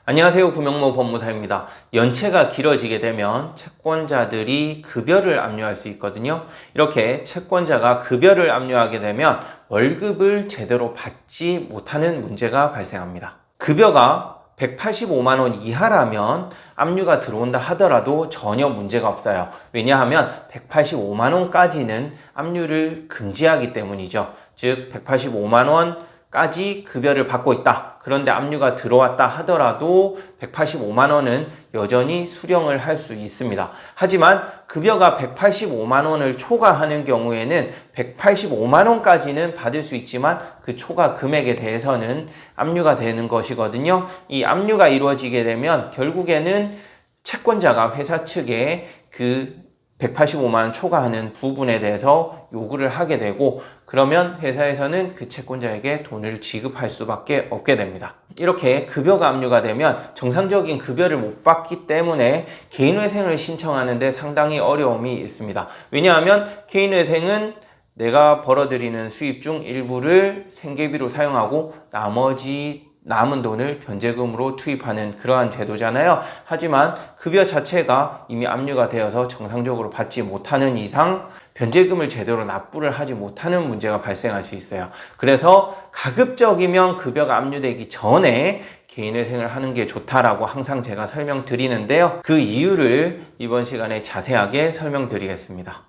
안녕하세요. 구명모 법무사입니다. 연체가 길어지게 되면 채권자들이 급여를 압류할 수 있거든요. 이렇게 채권자가 급여를 압류하게 되면 월급을 제대로 받지 못하는 문제가 발생합니다. 급여가 185만 원 이하라면 압류가 들어온다 하더라도 전혀 문제가 없어요. 왜냐하면 185만 원까지는 압류를 금지하기 때문이죠. 즉 185만 원까지 급여를 받고 있다. 그런데 압류가 들어왔다 하더라도 185만 원은 여전히 수령을 할 수 있습니다. 하지만 급여가 185만 원을 초과하는 경우에는 185만 원까지는 받을 수 있지만 그 초과 금액에 대해서는 압류가 되는 것이거든요. 이 압류가 이루어지게 되면 결국에는 채권자가 회사 측에 그 185만 원 초과하는 부분에 대해서 요구를 하게 되고, 그러면 회사에서는 그 채권자에게 돈을 지급할 수밖에 없게 됩니다. 이렇게 급여가 압류가 되면 정상적인 급여를 못 받기 때문에 개인회생을 신청하는데 상당히 어려움이 있습니다. 왜냐하면 개인회생은 내가 벌어들이는 수입 중 일부를 생계비로 사용하고 나머지 남은 돈을 변제금으로 투입하는 그러한 제도잖아요. 하지만 급여 자체가 이미 압류가 되어서 정상적으로 받지 못하는 이상 변제금을 제대로 납부를 하지 못하는 문제가 발생할 수 있어요. 그래서 가급적이면 급여가 압류되기 전에 개인회생을 하는 게 좋다라고 항상 제가 설명드리는데요. 그 이유를 이번 시간에 자세하게 설명드리겠습니다.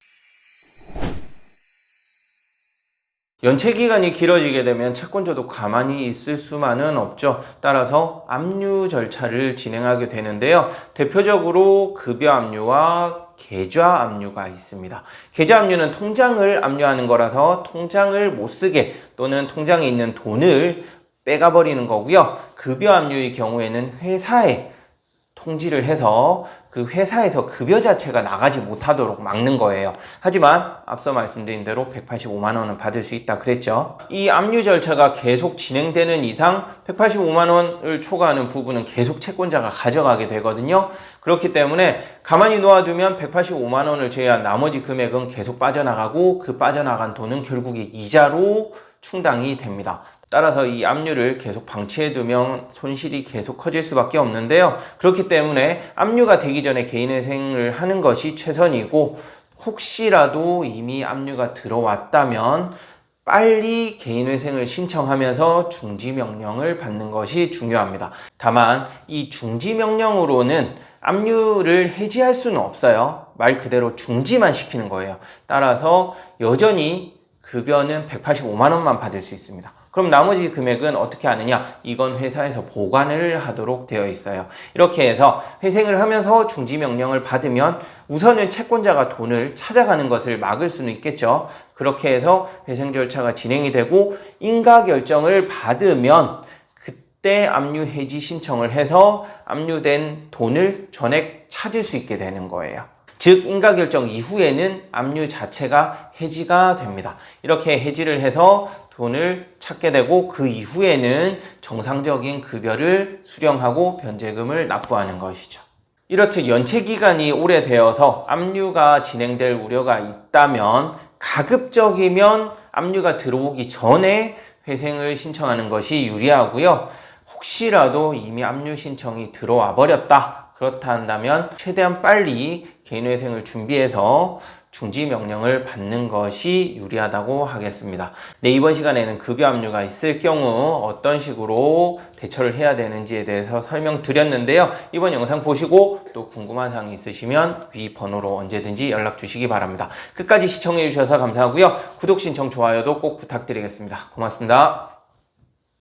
연체 기간이 길어지게 되면 채권자도 가만히 있을 수만은 없죠. 따라서 압류 절차를 진행하게 되는데요. 대표적으로 급여 압류와 계좌 압류가 있습니다. 계좌 압류는 통장을 압류하는 거라서 통장을 못 쓰게 또는 통장에 있는 돈을 빼가버리는 거고요. 급여 압류의 경우에는 회사에 통지를 해서 그 회사에서 급여 자체가 나가지 못하도록 막는 거예요. 하지만 앞서 말씀드린 대로 185만 원은 받을 수 있다 그랬죠. 이 압류 절차가 계속 진행되는 이상 185만 원을 초과하는 부분은 계속 채권자가 가져가게 되거든요. 그렇기 때문에 가만히 놓아두면 185만 원을 제외한 나머지 금액은 계속 빠져나가고, 그 빠져나간 돈은 결국에 이자로 충당이 됩니다. 따라서 이 압류를 계속 방치해두면 손실이 계속 커질 수밖에 없는데요. 그렇기 때문에 압류가 되기 전에 개인회생을 하는 것이 최선이고, 혹시라도 이미 압류가 들어왔다면 빨리 개인회생을 신청하면서 중지명령을 받는 것이 중요합니다. 다만 이 중지명령으로는 압류를 해지할 수는 없어요. 말 그대로 중지만 시키는 거예요. 따라서 여전히 급여는 185만 원만 받을 수 있습니다. 그럼 나머지 금액은 어떻게 하느냐? 이건 회사에서 보관을 하도록 되어 있어요. 이렇게 해서 회생을 하면서 중지명령을 받으면 우선은 채권자가 돈을 찾아가는 것을 막을 수는 있겠죠. 그렇게 해서 회생 절차가 진행이 되고 인가결정을 받으면 그때 압류 해지 신청을 해서 압류된 돈을 전액 찾을 수 있게 되는 거예요. 즉 인가결정 이후에는 압류 자체가 해지가 됩니다. 이렇게 해지를 해서 돈을 찾게 되고, 그 이후에는 정상적인 급여를 수령하고 변제금을 납부하는 것이죠. 이렇듯 연체 기간이 오래되어서 압류가 진행될 우려가 있다면 가급적이면 압류가 들어오기 전에 회생을 신청하는 것이 유리하고요. 혹시라도 이미 압류 신청이 들어와 버렸다, 그렇다 한다면 최대한 빨리 개인회생을 준비해서 중지명령을 받는 것이 유리하다고 하겠습니다. 네, 이번 시간에는 급여 압류가 있을 경우 어떤 식으로 대처를 해야 되는지에 대해서 설명드렸는데요. 이번 영상 보시고 또 궁금한 사항이 있으시면 위 번호로 언제든지 연락 주시기 바랍니다. 끝까지 시청해 주셔서 감사하고요. 구독, 신청, 좋아요도 꼭 부탁드리겠습니다. 고맙습니다.